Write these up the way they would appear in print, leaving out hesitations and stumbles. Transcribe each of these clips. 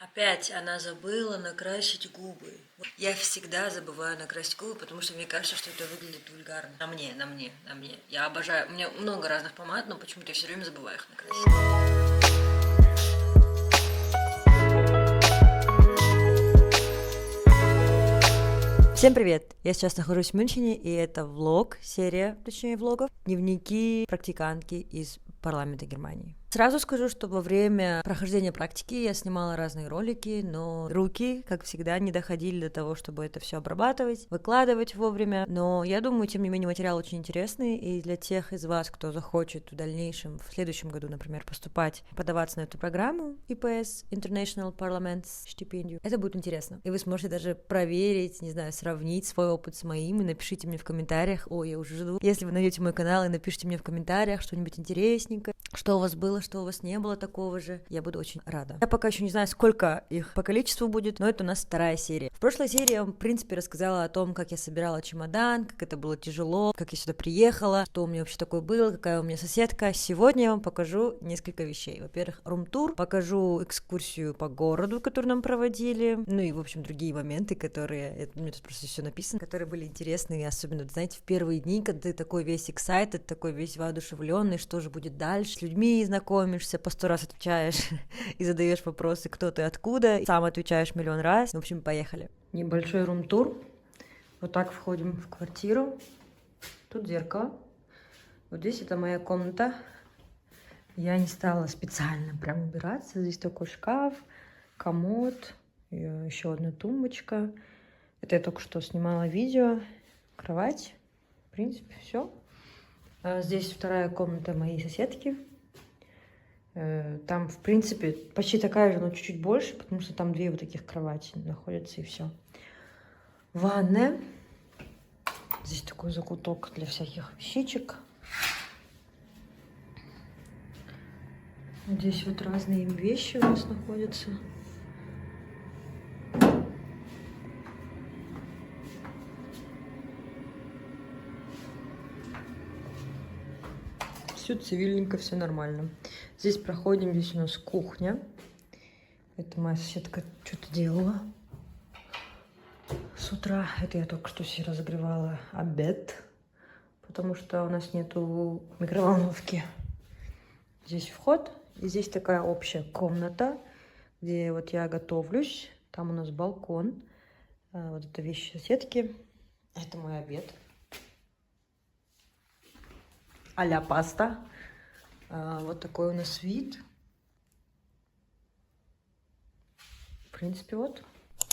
Опять она забыла накрасить губы. Я всегда забываю накрасить губы, потому что мне кажется, что это выглядит вульгарно. На мне. Я обожаю. У меня много разных помад, но почему-то я все время забываю их накрасить. Всем привет! Я сейчас нахожусь в Мюнхене, и это влог, серия, точнее, влогов, дневники практикантки из парламента Германии. Сразу скажу, что во время прохождения практики я снимала разные ролики, но руки, как всегда, не доходили до того, чтобы это все обрабатывать, выкладывать вовремя. Но я думаю, тем не менее, материал очень интересный, и для тех из вас, кто захочет в дальнейшем, в следующем году, например, поступать, подаваться на эту программу IPS, International Parliament стипендию, это будет интересно. И вы сможете даже проверить, не знаю, сравнить свой опыт с моим, и напишите мне в комментариях, я уже жду. Если вы найдете мой канал и напишите мне в комментариях что-нибудь интересненькое, что у вас было, что у вас не было такого же, я буду очень рада. Я пока еще не знаю, сколько их по количеству будет, но это у нас вторая серия. В прошлой серии я вам, в принципе, рассказала о том, как я собирала чемодан, как это было тяжело, как я сюда приехала, что у меня вообще такое было, какая у меня соседка. Сегодня я вам покажу несколько вещей. Во-первых, рум-тур, покажу экскурсию по городу, которую нам проводили, ну и, в общем, другие моменты, которые, мне тут просто все написано, которые были интересные, особенно, знаете, в первые дни, когда ты такой весь excited, такой весь воодушевленный, что же будет дальше, с людьми знакомишься, по 100 раз отвечаешь и задаешь вопросы, кто ты, откуда, сам отвечаешь миллион раз. В общем, поехали. Небольшой рум-тур. Вот так входим в квартиру. Тут зеркало. Вот здесь это моя комната. Я не стала специально прям убираться. Здесь такой шкаф, комод, еще одна тумбочка. Это я только что снимала видео. Кровать. В принципе, все. Здесь вторая комната моей соседки. Там, в принципе, почти такая же, но чуть-чуть больше, потому что там две вот таких кровати находятся, и все. Ванная. Здесь такой закуток для всяких вещичек. Здесь вот разные вещи у нас находятся. Все цивильненько, все нормально. Здесь проходим, здесь у нас кухня. Это моя соседка что-то делала с утра. Это я только что себе разогревала обед, потому что у нас нету микроволновки. Здесь вход, и здесь такая общая комната, где вот я готовлюсь. Там у нас балкон. Вот это вещи соседки. Это мой обед. А-ля паста. Вот такой у нас вид. В принципе, вот.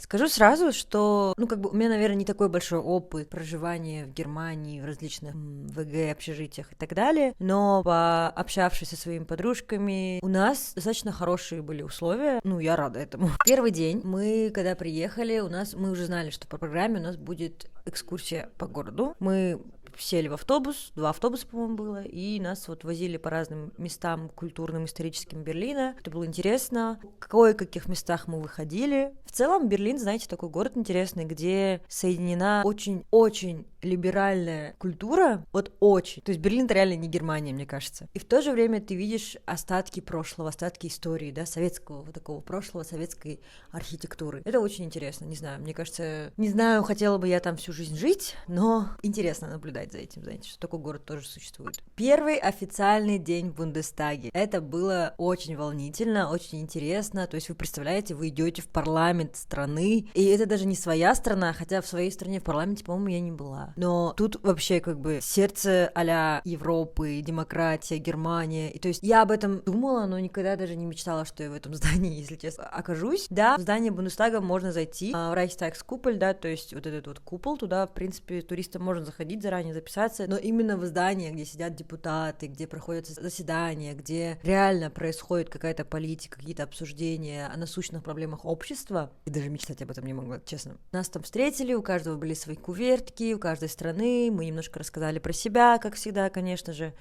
Скажу сразу, что, у меня, наверное, не такой большой опыт проживания в Германии, в различных ВГ, общежитиях и так далее, но пообщавшись со своими подружками, у нас достаточно хорошие были условия, я рада этому. Первый день мы, когда приехали, мы уже знали, что по программе у нас будет экскурсия по городу. Мы сели в автобус, 2 автобуса, по-моему, было, и нас вот возили по разным местам культурным, историческим Берлина. Это было интересно. В кое-каких местах мы выходили. В целом Берлин, знаете, такой город интересный, где соединена очень-очень либеральная культура, вот очень. То есть Берлин — это реально не Германия, мне кажется. И в то же время ты видишь остатки прошлого, остатки истории, да, советского вот такого прошлого, советской архитектуры. Это очень интересно, не знаю, мне кажется, не знаю, хотела бы я там всю жизнь жить, но интересно наблюдать за этим, знаете, что такой город тоже существует. Первый официальный день в Бундестаге. Это было очень волнительно, очень интересно. То есть вы представляете, вы идете в парламент страны, и это даже не своя страна, хотя в своей стране в парламенте, по-моему, я не была. Но тут вообще сердце а-ля Европы, демократия, Германия. И то есть я об этом думала, но никогда даже не мечтала, что я в этом здании, если честно, окажусь. Да, в здание Бундестага можно зайти, в Райхстагскуполь, да, то есть вот этот вот купол, туда, в принципе, туристам можно заходить заранее, записаться, но именно в здание, где сидят депутаты, где проходят заседания, где реально происходит какая-то политика, какие-то обсуждения о насущных проблемах общества, и даже мечтать об этом не могла, честно. Нас там встретили, у каждого были свои кувертки, у каждой страны, мы немножко рассказали про себя, как всегда, конечно же.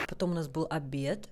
Потом у нас был обед.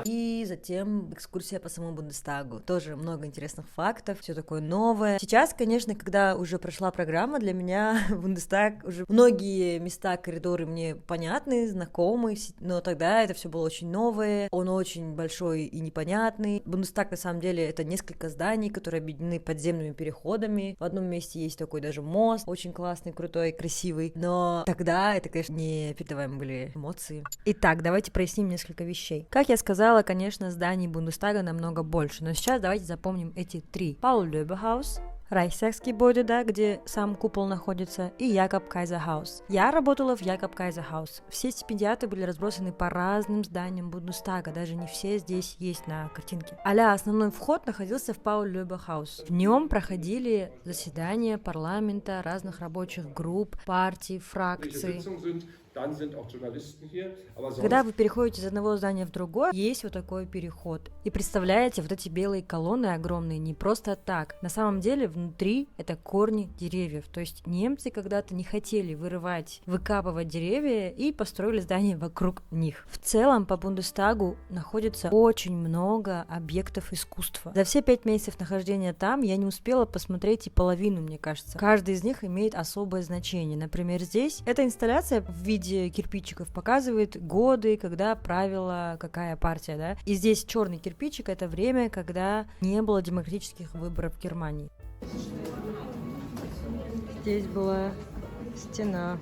И затем экскурсия по самому Бундестагу. Тоже много интересных фактов, все такое новое. Сейчас, конечно, когда уже прошла программа, для меня Бундестаг уже многие места, коридоры мне понятны, знакомы, но тогда это все было очень новое, он очень большой и непонятный. Бундестаг, на самом деле, это несколько зданий, которые объединены подземными переходами. В одном месте есть такой даже мост, очень классный, крутой, красивый, но тогда это, конечно, непередаваемые были эмоции. Итак, давайте проясним несколько вещей. Как я сказала, конечно, зданий Бундестага намного больше, но сейчас давайте запомним эти три. Paul-Löbe-Haus, Reichstagsgebäude, да, где сам купол находится, и Jakob-Kaiser-Haus. Я работала в Jakob-Kaiser-Haus. Все стипендиаты были разбросаны по разным зданиям Бундестага, даже не все здесь есть на картинке. Основной вход находился в Paul-Löbe-Haus. В нем проходили заседания парламента, разных рабочих групп, партий, фракций. Когда вы переходите из одного здания в другое, есть вот такой переход. И представляете, вот эти белые колонны огромные не просто так. На самом деле внутри это корни деревьев. То есть немцы когда-то не хотели выкапывать деревья и построили здания вокруг них. В целом по Бундестагу находится очень много объектов искусства. За все 5 месяцев нахождения там я не успела посмотреть и половину, мне кажется. Каждый из них имеет особое значение. Например, здесь эта инсталляция в виде кирпичиков показывает годы, когда правила какая партия, да. И здесь черный кирпичик — это время, когда не было демократических выборов в Германии. Здесь была стена.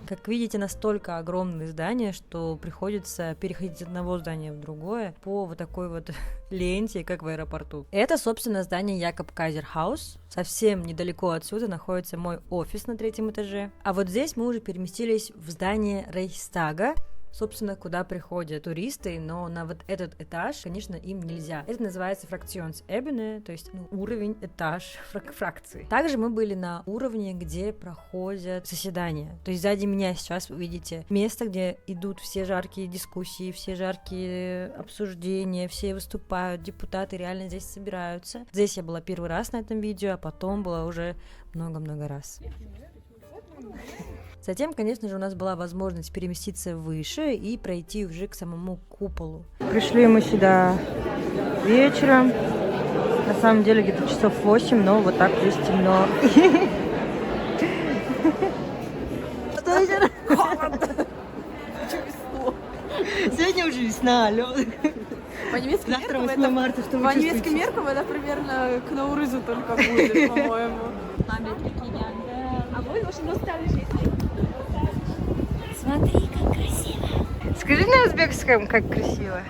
Как видите, настолько огромные здания, что приходится переходить от одного здания в другое по вот такой вот ленте, как в аэропорту. Это, собственно, здание Jakob-Kaiser-Haus. Совсем недалеко отсюда находится мой офис на 3-м этаже. А вот здесь мы уже переместились в здание Рейхстага, собственно, куда приходят туристы, но на вот этот этаж, конечно, им нельзя. Это называется Fraktionsebene, то есть уровень, этаж фракции. Также мы были на уровне, где проходят заседания. То есть сзади меня сейчас вы видите место, где идут все жаркие дискуссии, все жаркие обсуждения, все выступают, депутаты реально здесь собираются. Здесь я была первый раз на этом видео, а потом была уже много-много раз. Затем, конечно же, у нас была возможность переместиться выше и пройти уже к самому куполу. Пришли мы сюда вечером. На самом деле где-то часов 8, но вот так здесь темно. Сегодня уже весна, лёд. По немецким меркам это примерно к Наурызу только будет, по-моему. Смотри, как красиво. Скажи на узбекском, как красиво.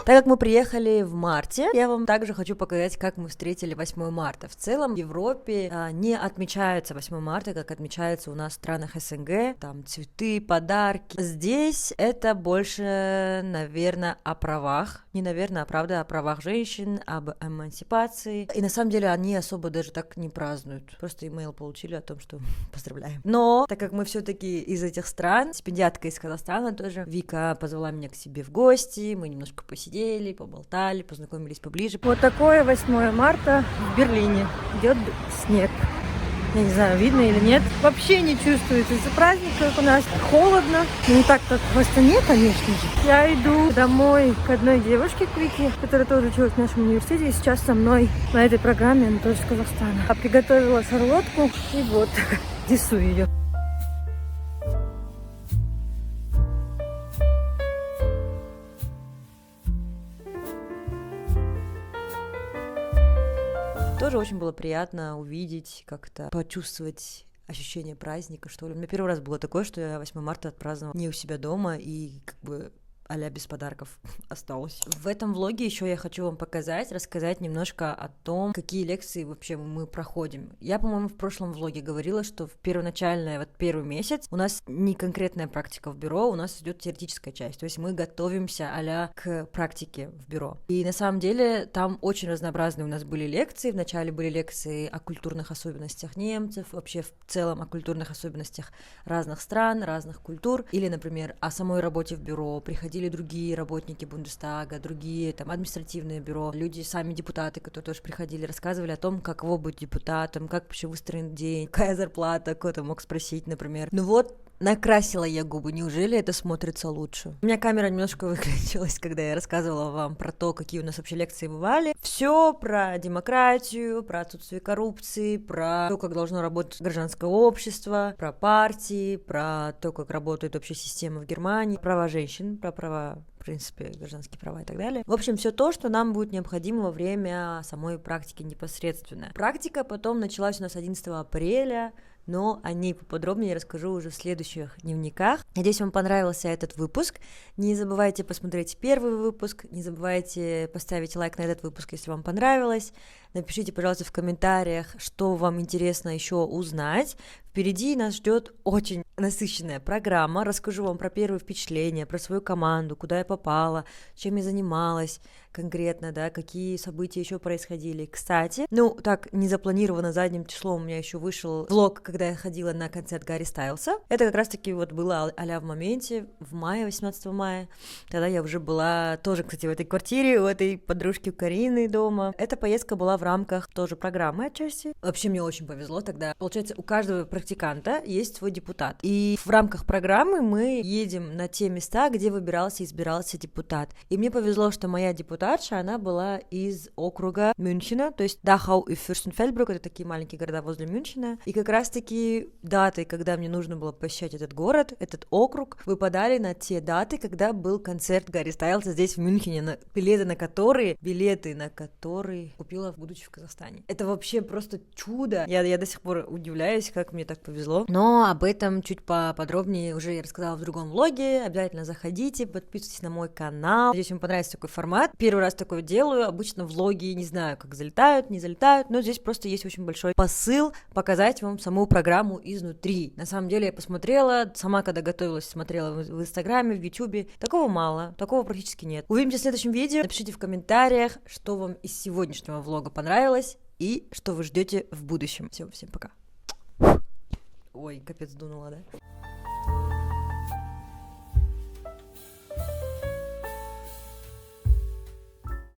Так как мы приехали в марте, я вам также хочу показать, как мы встретили 8 марта. В целом в Европе не отмечается 8 марта, как отмечается у нас в странах СНГ. Там цветы, подарки. Здесь это больше, наверное, о правах. Не наверное, а правда о правах женщин, об эмансипации. И на самом деле они особо даже так не празднуют. Просто имейл получили о том, что поздравляем. Но, так как мы все-таки из этих стран, стипендиатка из Казахстана тоже, Вика позвала меня к себе в гости, мы немножко посидели, поболтали, познакомились поближе. Вот такое 8 марта в Берлине. Идет снег. Я не знаю, видно или нет. Вообще не чувствуется из-за праздников. У нас холодно. Ну, не так-то в Астане, конечно же. Я иду домой к одной девушке, к Вике, которая тоже училась в нашем университете. И сейчас со мной на этой программе, она тоже из Казахстана. Я приготовила шарлотку и вот несу ее. Тоже очень было приятно увидеть, как-то почувствовать ощущение праздника, что ли. У меня первый раз было такое, что я 8 марта отпраздновала не у себя дома и как бы а-ля без подарков осталось. В этом влоге еще я хочу вам рассказать немножко о том, какие лекции вообще мы проходим. Я, по-моему, в прошлом влоге говорила, что в первый месяц у нас не конкретная практика в бюро, у нас идет теоретическая часть, то есть мы готовимся а-ля к практике в бюро. И на самом деле там очень разнообразные у нас были лекции. Вначале были лекции о культурных особенностях немцев, вообще в целом о культурных особенностях разных стран, разных культур, или, например, о самой работе в бюро. Приходили приходили другие работники Бундестага, другие там административное бюро, люди, сами депутаты, которые тоже приходили, рассказывали о том, каково быть депутатом, как вообще выстроен день, какая зарплата, кто-то мог спросить, например. Ну вот, накрасила я губы, неужели это смотрится лучше? У меня камера немножко выключилась, когда я рассказывала вам про то, какие у нас вообще лекции бывали. Все про демократию, про отсутствие коррупции, про то, как должно работать гражданское общество, про партии, про то, как работает вообще система в Германии, права женщин, про права, в принципе, гражданские права и так далее. В общем, все то, что нам будет необходимо во время самой практики непосредственно. Практика потом началась у нас 11 апреля, но о ней поподробнее расскажу уже в следующих дневниках. Надеюсь, вам понравился этот выпуск. Не забывайте посмотреть первый выпуск, не забывайте поставить лайк на этот выпуск, если вам понравилось. Напишите, пожалуйста, в комментариях, что вам интересно еще узнать. Впереди нас ждет очень насыщенная программа. Расскажу вам про первые впечатления, про свою команду, куда я попала, чем я занималась конкретно, да, какие события еще происходили. Кстати, так незапланированно задним числом у меня еще вышел влог, когда я ходила на концерт Гарри Стайлса. Это как раз-таки вот было а-ля в моменте, в мае, 18 мая. Тогда я уже была тоже, кстати, в этой квартире, у этой подружки Карины дома. Эта поездка была в рамках тоже программы отчасти. Вообще мне очень повезло тогда. Получается, у каждого практиканта есть свой депутат. И в рамках программы мы едем на те места, где выбирался и избирался депутат. И мне повезло, что моя депутатша, она была из округа Мюнхена, то есть Дахау и Фюрстенфельдбрук, это такие маленькие города возле Мюнхена. И как раз-таки даты, когда мне нужно было посещать этот город, этот округ, выпадали на те даты, когда был концерт Гарри Стайлса здесь в Мюнхене, билеты на которые купила, будучи в Казахстане. Это вообще просто чудо. Я до сих пор удивляюсь, как мне так повезло. Но об этом чуть поподробнее уже я рассказала в другом влоге. Обязательно заходите, подписывайтесь на мой канал. Надеюсь, вам понравится такой формат. Первый раз такое делаю. Обычно влоги, не знаю, как залетают, не залетают, но здесь просто есть очень большой посыл показать вам саму программу изнутри. На самом деле я посмотрела, сама когда готовилась, смотрела в Инстаграме, в Ютубе. Такого мало, такого практически нет. Увидимся в следующем видео. Напишите в комментариях, что вам из сегодняшнего влога понравилось и что вы ждете в будущем. Всем пока. Ой, капец, дунула, да?